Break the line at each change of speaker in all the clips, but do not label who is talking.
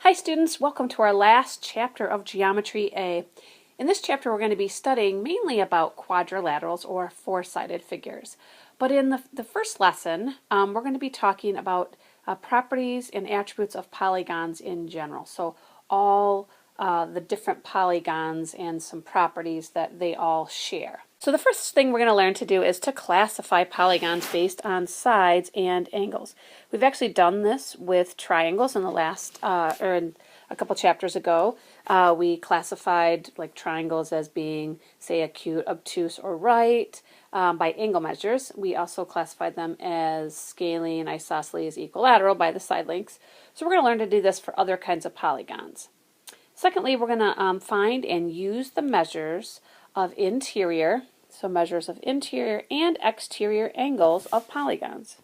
Hi students, welcome to our last chapter of Geometry A. In this chapter we're going to be studying mainly about quadrilaterals or four-sided figures. But in the first lesson we're going to be talking about properties and attributes of polygons in general. So all the different polygons and some properties that they all share. So the first thing we're going to learn to do is to classify polygons based on sides and angles. We've actually done this with triangles in the last, or a couple chapters ago. We classified like triangles as being, say, acute, obtuse, or right by angle measures. We also classified them as scalene, isosceles, equilateral by the side lengths. So we're going to learn to do this for other kinds of polygons. Secondly, we're going to find and use the measures of interior, so measures of interior and exterior angles of polygons.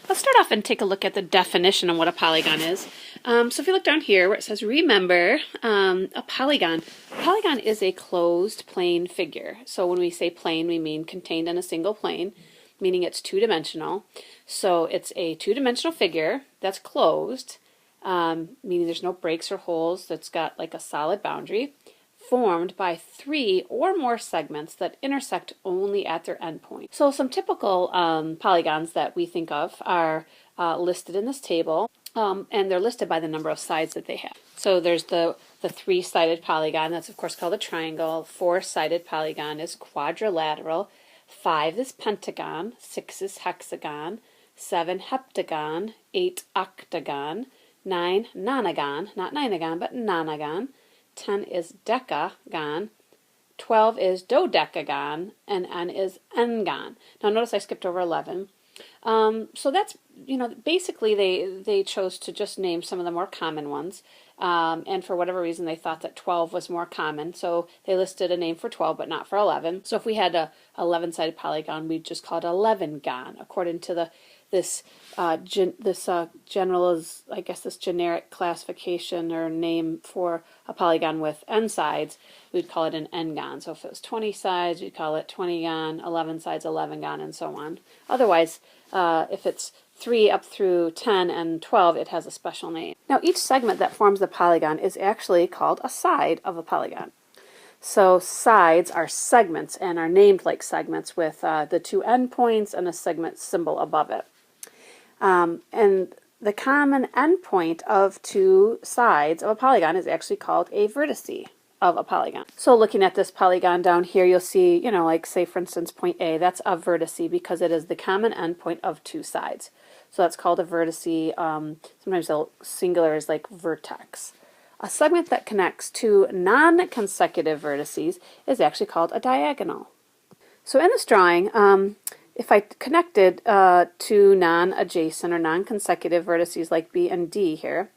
Let's start off and take a look at the definition of what a polygon is. So if you look down here where it says remember, a polygon. A polygon is a closed plane figure. So when we say plane, we mean contained in a single plane, meaning it's two-dimensional. So it's a two-dimensional figure that's closed, meaning there's no breaks or holes, that's got like a solid boundary, formed by three or more segments that intersect only at their endpoint. So some typical polygons that we think of are listed in this table, and they're listed by the number of sides that they have. So there's the three-sided polygon, that's of course called a triangle. Four-sided polygon is quadrilateral. 5 is pentagon. 6 is hexagon. 7 heptagon. 8 octagon. 9 nonagon, not ninagon, but nonagon. 10 is decagon, 12 is dodecagon, and n is n-gon. Now notice I skipped over 11. So that's, basically they chose to just name some of the more common ones. And for whatever reason they thought that 12 was more common, so they listed a name for 12 but not for 11. So if we had a 11-sided polygon, we'd just call it 11gon, according to this generic classification or name for a polygon with n sides. We'd call it an n-gon. So if it was 20 sides, we'd call it 20gon, 11 sides, 11gon, and so on. Otherwise, if it's 3 up through 10 and 12, it has a special name. Now each segment that forms the polygon is actually called a side of a polygon. So sides are segments and are named like segments with the two endpoints and a segment symbol above it. And the common endpoint of two sides of a polygon is actually called a vertice of a polygon. So looking at this polygon down here, you'll see, like say for instance point A, that's a vertice because it is the common endpoint of two sides. So that's called a vertice. Sometimes the singular is like vertex. A segment that connects two non-consecutive vertices is actually called a diagonal. So in this drawing, if I connected two non-adjacent or non-consecutive vertices like B and D here,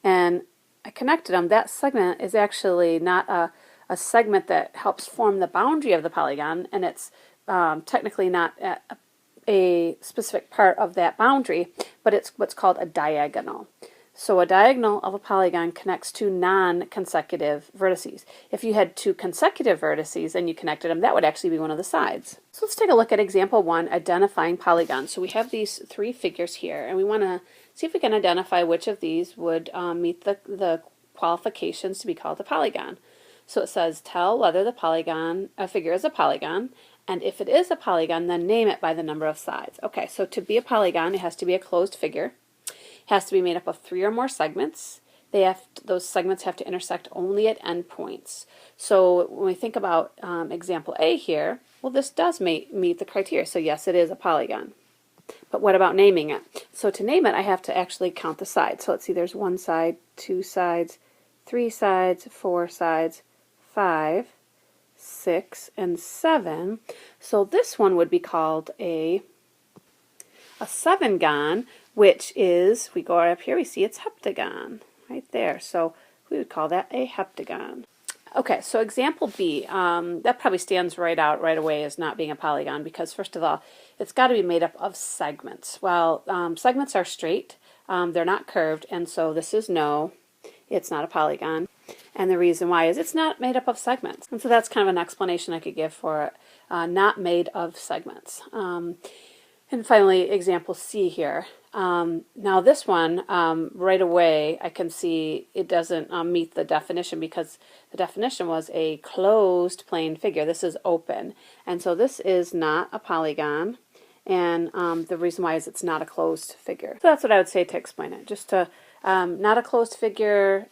and I connected them, that segment is actually not a segment that helps form the boundary of the polygon, and it's technically not a specific part of that boundary, but it's what's called a diagonal. So a diagonal of a polygon connects two non-consecutive vertices. If you had two consecutive vertices and you connected them, that would actually be one of the sides. So let's take a look at example 1, identifying polygons. So we have these three figures here, and we want to see if we can identify which of these would meet the qualifications to be called a polygon. So it says, tell whether a figure is a polygon, and if it is a polygon, then name it by the number of sides. Okay, so to be a polygon, it has to be a closed figure. Has to be made up of 3 or more segments. Those segments have to intersect only at endpoints. So when we think about example A here, well, this does meet the criteria. So yes, it is a polygon. But what about naming it? So to name it, I have to actually count the sides. So let's see, there's 1 side, 2 sides, 3 sides, 4 sides, 5, 6, and 7. So this one would be called a 7gon, which is, we go up here, we see it's heptagon right there. So we would call that a heptagon. Okay, so example B, that probably stands right out right away as not being a polygon because first of all, it's got to be made up of segments. Well, segments are straight, they're not curved, and so this is no, it's not a polygon. And the reason why is it's not made up of segments. And so that's kind of an explanation I could give for it, not made of segments. And finally, example C here. Now this one, right away, I can see it doesn't meet the definition because the definition was a closed plane figure. This is open. And so this is not a polygon. And the reason why is it's not a closed figure. So that's what I would say to explain it. Just to, not a closed figure,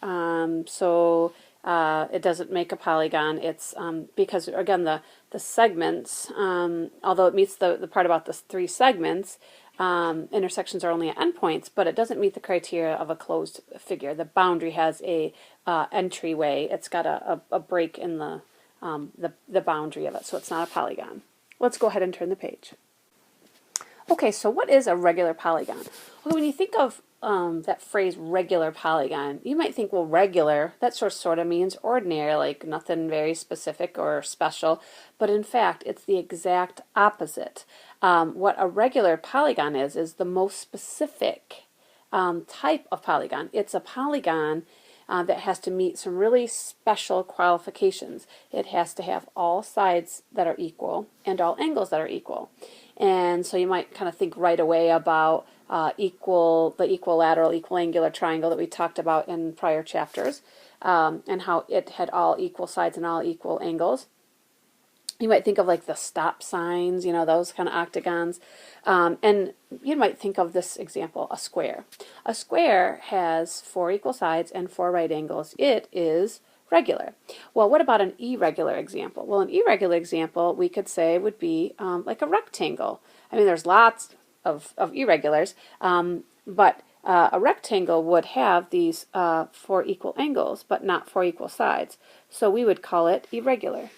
so it doesn't make a polygon. It's because, again, the segments, although it meets the part about the 3 segments, intersections are only at endpoints, but it doesn't meet the criteria of a closed figure. The boundary has a entryway. It's got a break in the boundary of it, so it's not a polygon. Let's go ahead and turn the page. Okay, so what is a regular polygon? Well, when you think of that phrase regular polygon, you might think, well, regular, that sort of means ordinary, like nothing very specific or special, but in fact, it's the exact opposite. What a regular polygon is the most specific type of polygon. It's a polygon that has to meet some really special qualifications. It has to have all sides that are equal and all angles that are equal. And so you might kind of think right away about the equilateral, equiangular triangle that we talked about in prior chapters, and how it had all equal sides and all equal angles. You might think of like the stop signs, you know, those kind of octagons. And you might think of this example, a square. A square has 4 equal sides and 4 right angles. It is regular. Well, what about an irregular example? Well, an irregular example we could say would be like a rectangle. I mean, there's lots of irregulars, but a rectangle would have these 4 equal angles, but not 4 equal sides. So we would call it irregular.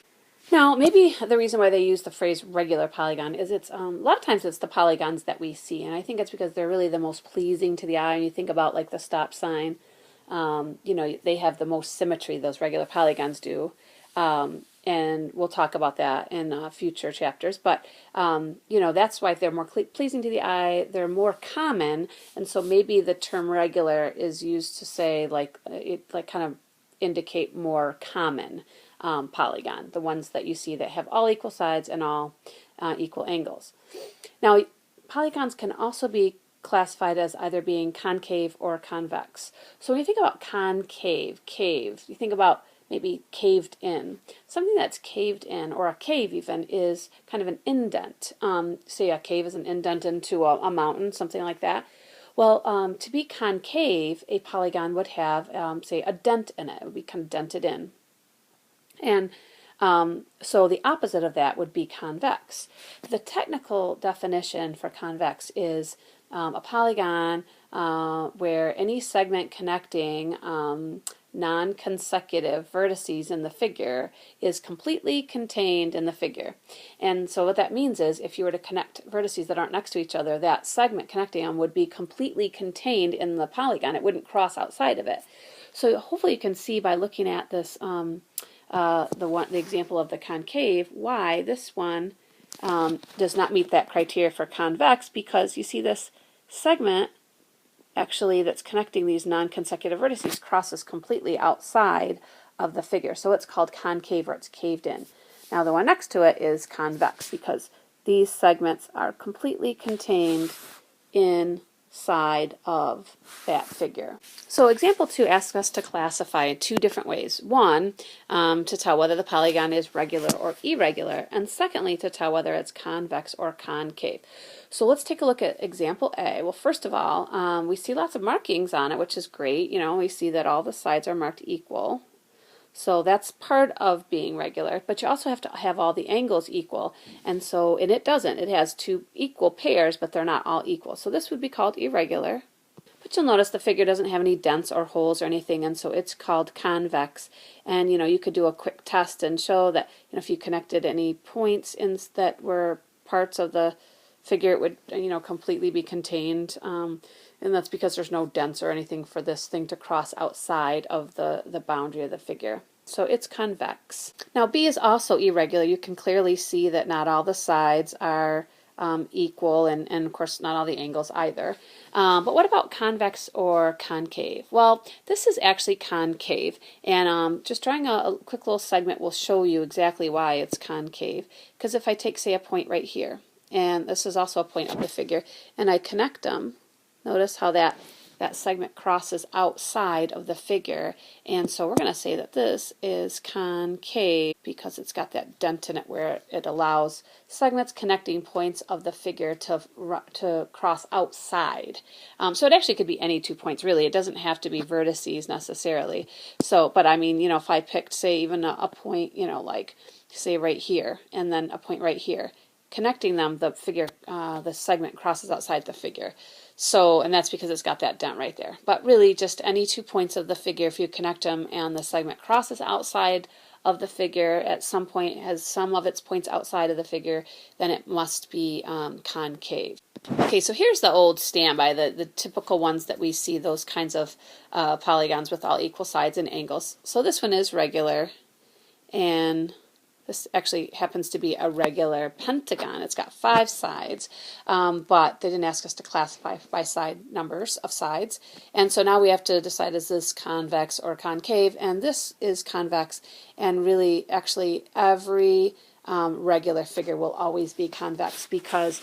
Now, maybe the reason why they use the phrase regular polygon is it's a lot of times it's the polygons that we see, and I think it's because they're really the most pleasing to the eye. And you think about like the stop sign, you know, they have the most symmetry, those regular polygons do, and we'll talk about that in future chapters. But you know, that's why they're more pleasing to the eye. They're more common, and so maybe the term regular is used to say like it like kind of indicate more common polygon, the ones that you see that have all equal sides and all equal angles. Now, polygons can also be classified as either being concave or convex. So when you think about concave, you think about maybe caved in. Something that's caved in, or a cave even, is kind of an indent. Say a cave is an indent into a mountain, something like that. Well, to be concave, a polygon would have, say, a dent in it. It would be kind of dented in. And so the opposite of that would be convex. The technical definition for convex is a polygon where any segment connecting non-consecutive vertices in the figure is completely contained in the figure. And so what that means is if you were to connect vertices that aren't next to each other, that segment connecting them would be completely contained in the polygon. It wouldn't cross outside of it. So hopefully you can see by looking at this the example of the concave, why this one does not meet that criteria for convex, because you see this segment actually that's connecting these non-consecutive vertices crosses completely outside of the figure. So it's called concave, or it's caved in. Now the one next to it is convex because these segments are completely contained inside of that figure. So example 2 asks us to classify in 2 different ways. One, to tell whether the polygon is regular or irregular, and secondly, to tell whether it's convex or concave. So let's take a look at example A. Well, first of all, we see lots of markings on it, which is great. You know, we see that all the sides are marked equal. So that's part of being regular, but you also have to have all the angles equal, and it doesn't. It has 2 equal pairs, but they're not all equal. So this would be called irregular. But you'll notice the figure doesn't have any dents or holes or anything, and so it's called convex. And you know, you could do a quick test and show that, you know, if you connected any points that were parts of the figure, it would, you know, completely be contained. And that's because there's no dents or anything for this thing to cross outside of the boundary of the figure. So it's convex. Now B is also irregular. You can clearly see that not all the sides are equal, and of course not all the angles either. But what about convex or concave? Well, this is actually concave, and just drawing a quick little segment will show you exactly why it's concave. Because if I take, say, a point right here, and this is also a point of the figure, and I connect them, notice how that segment crosses outside of the figure, and so we're going to say that this is concave because it's got that dent in it where it allows segments connecting points of the figure to cross outside. So it actually could be any 2 points, really. It doesn't have to be vertices necessarily. So, but I mean, if I picked, say, even a point, like, say, right here, and then a point right here, connecting them, the segment crosses outside the figure. So, and that's because it's got that dent right there. But really, just any 2 points of the figure, if you connect them and the segment crosses outside of the figure at some point, has some of its points outside of the figure, then it must be concave. Okay, so here's the old standby, the typical ones that we see, those kinds of polygons with all equal sides and angles. So this one is regular, and this actually happens to be a regular pentagon. It's got 5 sides, but they didn't ask us to classify by side numbers of sides. And so now we have to decide, is this convex or concave? And this is convex, and really, actually, every regular figure will always be convex, because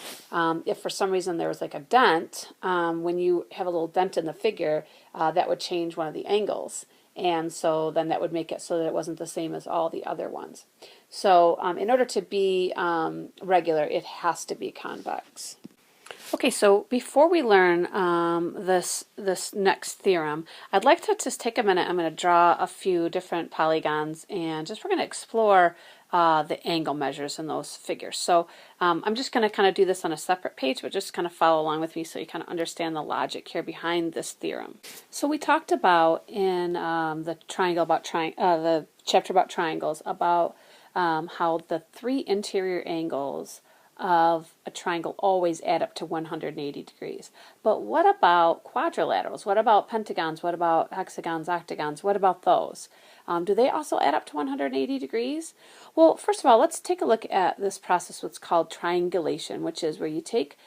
if for some reason there was like a dent, when you have a little dent in the figure, that would change one of the angles. And so then that would make it so that it wasn't the same as all the other ones. So in order to be regular, it has to be convex. Okay, so before we learn this next theorem, I'd like to just take a minute. I'm going to draw a few different polygons, and we're going to explore the angle measures in those figures. So I'm just going to kind of do this on a separate page, but just kind of follow along with me so you kind of understand the logic here behind this theorem. So we talked about in the chapter about triangles, about how the 3 interior angles of a triangle always add up to 180 degrees. But what about quadrilaterals? What about pentagons? What about hexagons, octagons? What about those? Do they also add up to 180 degrees? Well, first of all, let's take a look at this process, what's called triangulation, which is where you take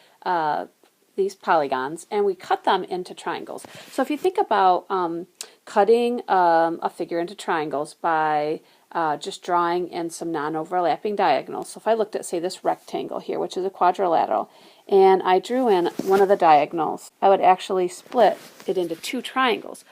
these polygons and we cut them into triangles. So if you think about cutting a figure into triangles by just drawing in some non-overlapping diagonals. So if I looked at, say, this rectangle here, which is a quadrilateral, and I drew in one of the diagonals, I would actually split it into 2 triangles.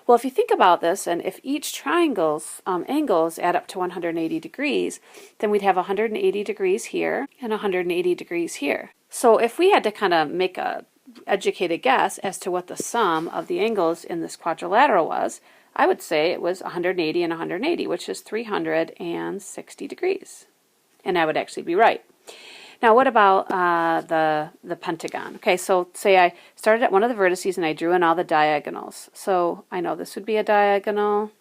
Well, if you think about this, and if each triangle's angles add up to 180 degrees, then we'd have 180 degrees here and 180 degrees here. So if we had to kind of make a educated guess as to what the sum of the angles in this quadrilateral was, I would say it was 180 and 180, which is 360 degrees. And I would actually be right. Now, what about the pentagon? Okay, so say I started at one of the vertices and I drew in all the diagonals. So I know this would be a diagonal.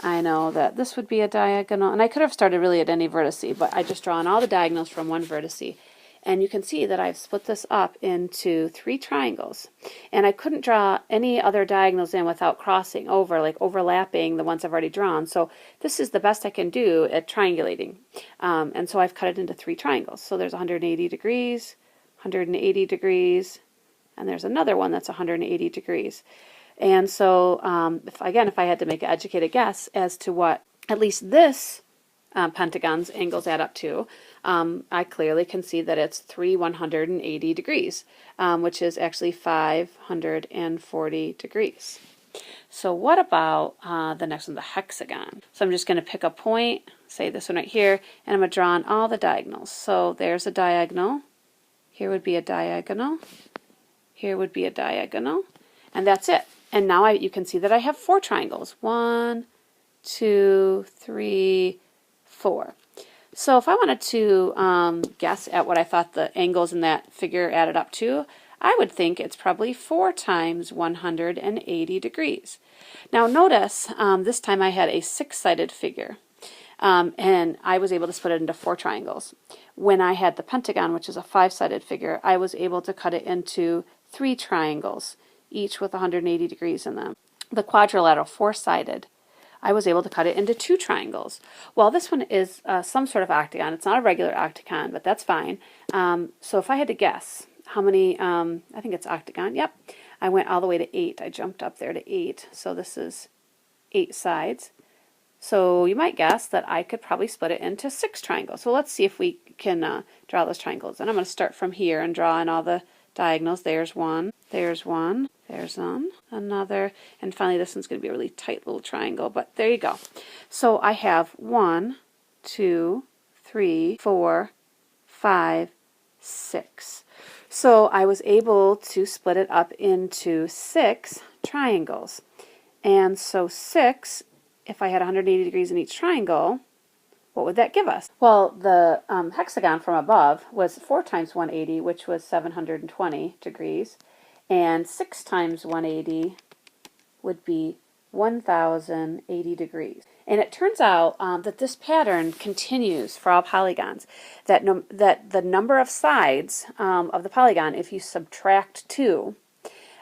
I know that this would be a diagonal. And I could have started really at any vertice, but I just draw in all the diagonals from one vertice. And you can see that I've split this up into 3 triangles. And I couldn't draw any other diagonals in without crossing over, like overlapping the ones I've already drawn. So this is the best I can do at triangulating. And so I've cut it into 3 triangles. So there's 180 degrees, 180 degrees, and there's another one that's 180 degrees. And so, if I had to make an educated guess as to what at least this pentagon's angles add up to, I clearly can see that it's 180 degrees, which is actually 540 degrees. So what about the next one, the hexagon? So I'm just going to pick a point, say this one right here, and I'm going to draw on all the diagonals. So there's a diagonal, here would be a diagonal, here would be a diagonal, and that's it. And now you can see that I have 4 triangles. 1, 2, 3, 4. So if I wanted to guess at what I thought the angles in that figure added up to, I would think it's probably 4 times 180 degrees. Now notice this time I had a 6-sided figure, and I was able to split it into 4 triangles. When I had the pentagon, which is a 5-sided figure, I was able to cut it into 3 triangles, each with 180 degrees in them. The quadrilateral, 4-sided, I was able to cut it into 2 triangles. Well, this one is some sort of octagon. It's not a regular octagon, but that's fine. So if I had to guess how many, I think it's octagon. Yep. I went all the way to 8. I jumped up there to 8. So this is 8 sides. So you might guess that I could probably split it into 6 triangles. So let's see if we can draw those triangles. And I'm going to start from here and draw in all the diagonals. There's one, there's one, there's another, and finally this one's going to be a really tight little triangle, but there you go. So I have 1, 2, 3, 4, 5, 6. So I was able to split it up into 6 triangles. And so 6, if I had 180 degrees in each triangle, what would that give us? Well, the hexagon from above was 4 times 180, which was 720 degrees, and 6 times 180 would be 1080 degrees. And it turns out that this pattern continues for all polygons, that the number of sides of the polygon, if you subtract 2,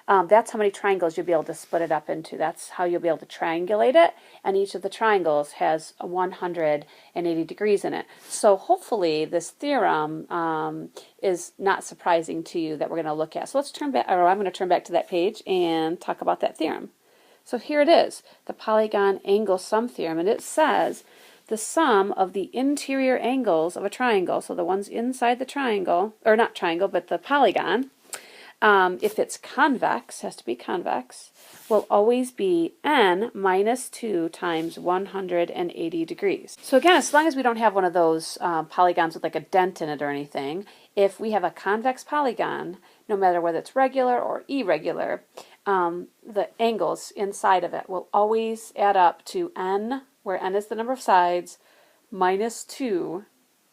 that's how many triangles you'll be able to split it up into. That's how you'll be able to triangulate it, and each of the triangles has 180 degrees in it. So hopefully this theorem is not surprising to you that we're going to look at. So let's turn back, or I'm going to turn back to that page and talk about that theorem. So here it is, the polygon angle sum theorem, and it says the sum of the interior angles of a triangle, so the ones inside the triangle, or not triangle, but the polygon, if it's convex, has to be convex, will always be n minus 2 times 180 degrees. So again, as long as we don't have one of those polygons with like a dent in it or anything, if we have a convex polygon, no matter whether it's regular or irregular, the angles inside of it will always add up to n, where n is the number of sides, minus 2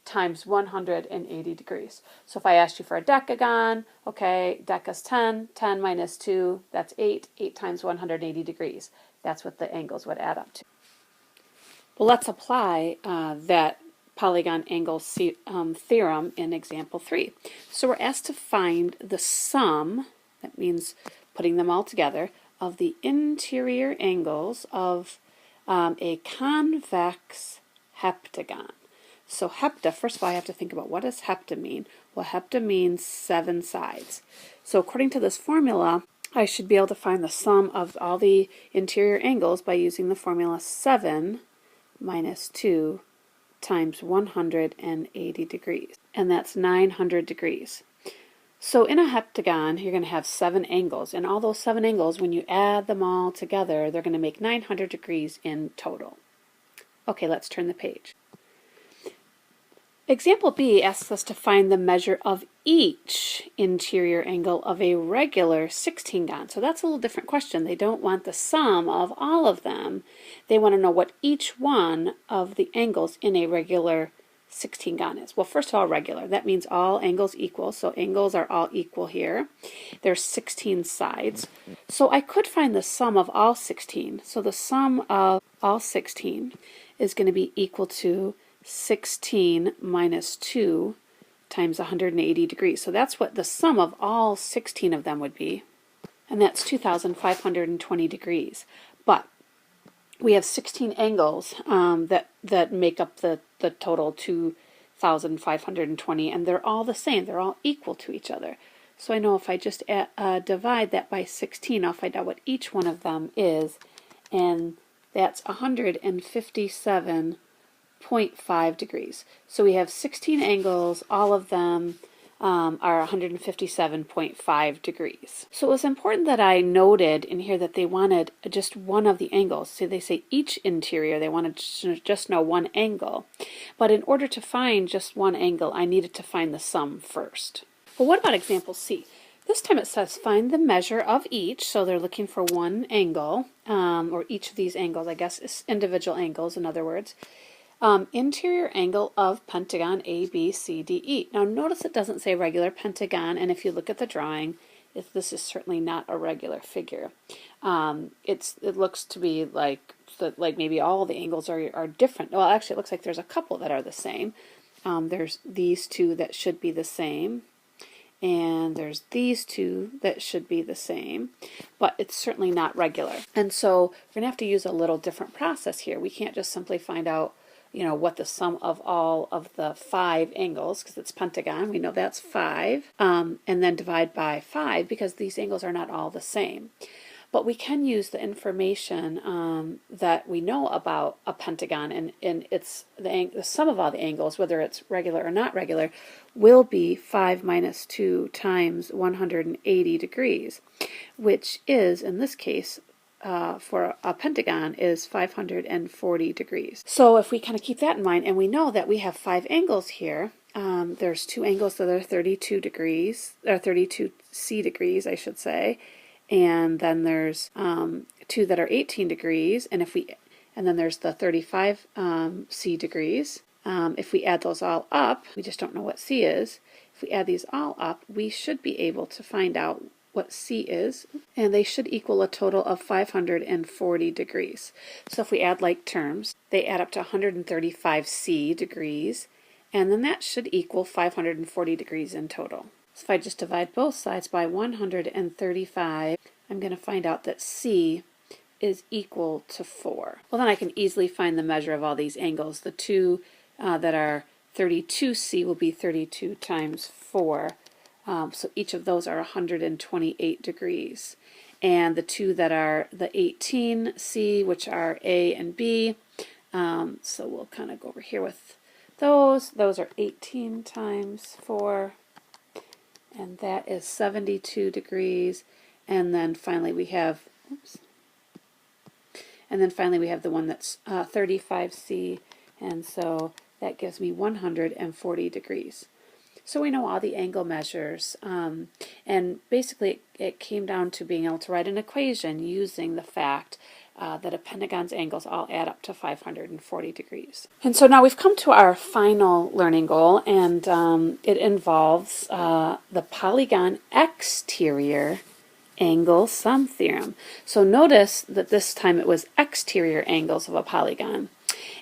times 180 degrees. So if I asked you for a decagon, okay, deca's 10, 10 minus 2, that's 8, 8 times 180 degrees. That's what the angles would add up to. Well, let's apply that polygon angle theorem in example 3. So we're asked to find the sum, that means putting them all together, of the interior angles of a convex heptagon. So hepta, first of all, I have to think about what does hepta mean? Well, hepta means 7 sides. So according to this formula, I should be able to find the sum of all the interior angles by using the formula 7 minus 2 times 180 degrees. And that's 900 degrees. So in a heptagon, you're going to have 7 angles. And all those 7 angles, when you add them all together, they're going to make 900 degrees in total. Okay, let's turn the page. Example B asks us to find the measure of each interior angle of a regular 16gon. So that's a little different question. They don't want the sum of all of them. They want to know what each one of the angles in a regular 16gon is. Well, first of all, regular. That means all angles equal. So angles are all equal here. There's 16 sides. So I could find the sum of all 16. So the sum of all 16 is going to be equal to 16 minus 2 times 180 degrees. So that's what the sum of all 16 of them would be. And that's 2,520 degrees. But we have 16 angles that make up the total 2,520, and they're all the same. They're all equal to each other. So I know if I just divide that by 16, I'll find out what each one of them is, and that's 157.5 degrees. So we have 16 angles, all of them are 157.5 degrees. So it was important that I noted in here that they wanted just one of the angles. So they say each interior, they wanted to just know one angle. But in order to find just one angle, I needed to find the sum first. Well, what about example C? This time it says find the measure of each, so they're looking for one angle, or each of these angles, I guess, is individual angles, in other words. Interior angle of pentagon A, B, C, D, E. Now notice it doesn't say regular pentagon, and if you look at the drawing, this is certainly not a regular figure. It looks to be like maybe all the angles are different. Well, actually it looks like there's a couple that are the same. There's these two that should be the same, and there's these two that should be the same, but it's certainly not regular. And so we're going to have to use a little different process here. We can't just simply find out what the sum of all of the 5 angles, because it's pentagon, we know that's 5, and then divide by 5 because these angles are not all the same. but we can use the information that we know about a pentagon, and it's the sum of all the angles, whether it's regular or not regular, will be 5 minus 2 times 180 degrees, which is, in this case, for a pentagon, is 540 degrees. So if we kind of keep that in mind, and we know that we have 5 angles here, there's 2 angles that are 32 degrees, or 32 C degrees, I should say, and then there's 2 that are 18 degrees, and then there's the 35 C degrees. If we add those all up, we just don't know what C is. If we add these all up, we should be able to find out what C is, and they should equal a total of 540 degrees. So if we add like terms, they add up to 135 C degrees, and then that should equal 540 degrees in total. So if I just divide both sides by 135, I'm going to find out that C is equal to 4. Well, then I can easily find the measure of all these angles. The 2 that are 32C will be 32 times 4. So each of those are 128 degrees. And the 2 that are the 18C, which are A and B, so we'll kind of go over here with those. Those are 18 times 4, and that is 72 degrees. And then finally we have, the one that's 35C, and so that gives me 140 degrees. So we know all the angle measures, and basically it came down to being able to write an equation using the fact that a pentagon's angles all add up to 540 degrees. And so now we've come to our final learning goal, and it involves the polygon exterior angle sum theorem. So notice that this time it was exterior angles of a polygon.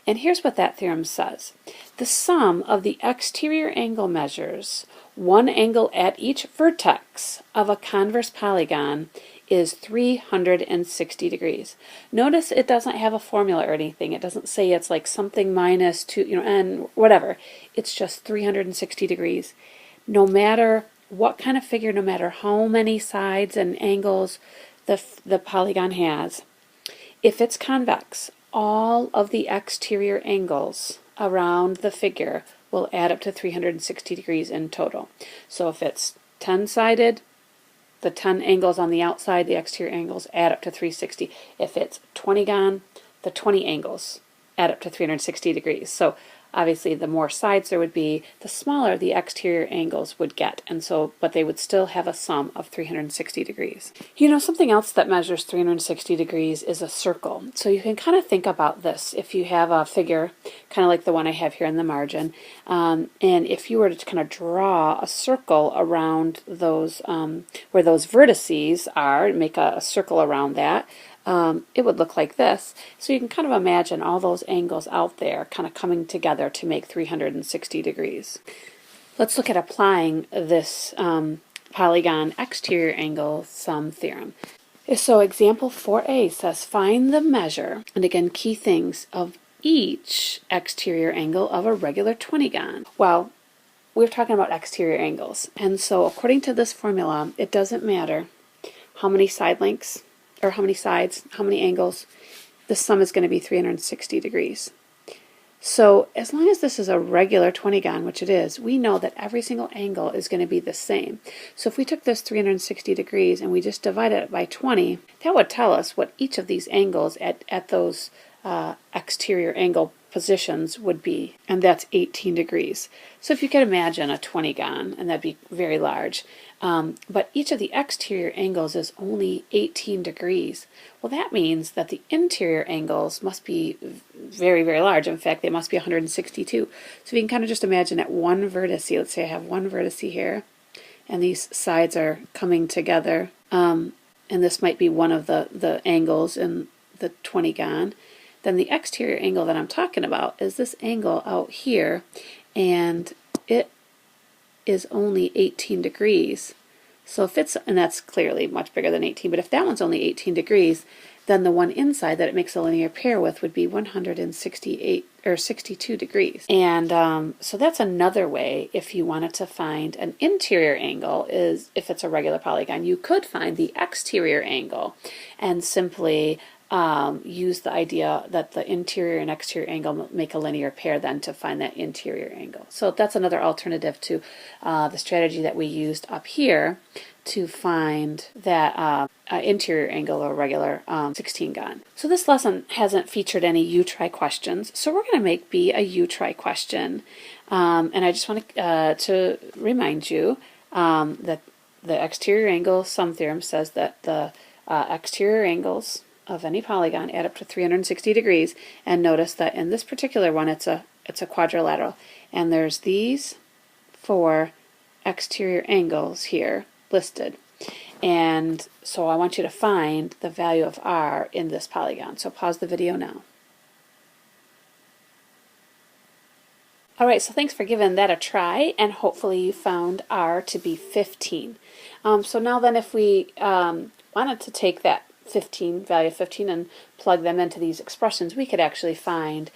And here's what that theorem says. The sum of the exterior angle measures, one angle at each vertex of a converse polygon, is 360 degrees. Notice it doesn't have a formula or anything. It doesn't say it's like something minus 2, and whatever. It's just 360 degrees. No matter what kind of figure, no matter how many sides and angles the polygon has, if it's convex, all of the exterior angles around the figure will add up to 360 degrees in total. So if it's 10-sided, the 10 angles on the outside, the exterior angles, add up to 360. If it's 20gon, the 20 angles add up to 360 degrees. So obviously the more sides there would be, the smaller the exterior angles would get, and so, but they would still have a sum of 360 degrees. Something else that measures 360 degrees is a circle. So you can kind of think about this. If you have a figure, kind of like the one I have here in the margin, and if you were to kind of draw a circle around those, where those vertices are, make a circle around that, it would look like this. So you can kind of imagine all those angles out there kind of coming together to make 360 degrees. Let's look at applying this polygon exterior angle sum theorem. So example 4a says find the measure, and again key things, of each exterior angle of a regular 20gon. Well, we're talking about exterior angles, and so according to this formula, it doesn't matter how many side lengths, or how many sides, how many angles, the sum is going to be 360 degrees. So as long as this is a regular 20gon, which it is, we know that every single angle is going to be the same. So if we took this 360 degrees and we just divided it by 20, that would tell us what each of these angles at those exterior angle positions would be, and that's 18 degrees. So if you could imagine a 20gon, and that'd be very large, but each of the exterior angles is only 18 degrees. Well, that means that the interior angles must be very, very large. In fact, they must be 162. So you can kind of just imagine at one vertex, let's say I have one vertex here, and these sides are coming together, and this might be one of the angles in the 20gon. Then the exterior angle that I'm talking about is this angle out here, and it is only 18 degrees. So if it's, and that's clearly much bigger than 18, but if that one's only 18 degrees, then the one inside that it makes a linear pair with would be 168 or 62 degrees. And so that's another way if you wanted to find an interior angle, is if it's a regular polygon, you could find the exterior angle and simply use the idea that the interior and exterior angle make a linear pair then to find that interior angle. So that's another alternative to the strategy that we used up here to find that interior angle or regular 16gon. So this lesson hasn't featured any you try questions, so we're going to make B a you try question. And I just want to remind you that the exterior angle sum theorem says that the exterior angles of any polygon add up to 360 degrees, and notice that in this particular one it's a quadrilateral, and there's these 4 exterior angles here listed. And so I want you to find the value of R in this polygon. So pause the video now. Alright, so thanks for giving that a try, and hopefully you found R to be 15. So now then, if we wanted to take that value of 15 and plug them into these expressions, we could actually find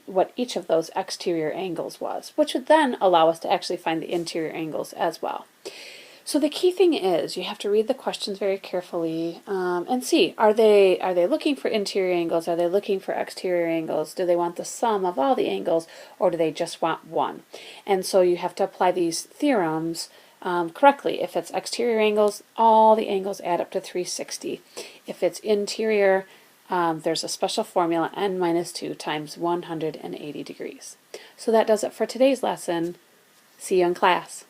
what each of those exterior angles was, which would then allow us to actually find the interior angles as well. So the key thing is you have to read the questions very carefully and see, are they looking for interior angles? Are they looking for exterior angles? Do they want the sum of all the angles, or do they just want one? And so you have to apply these theorems correctly. If it's exterior angles, all the angles add up to 360. If it's interior, there's a special formula, n minus 2 times 180 degrees. So that does it for today's lesson. See you in class.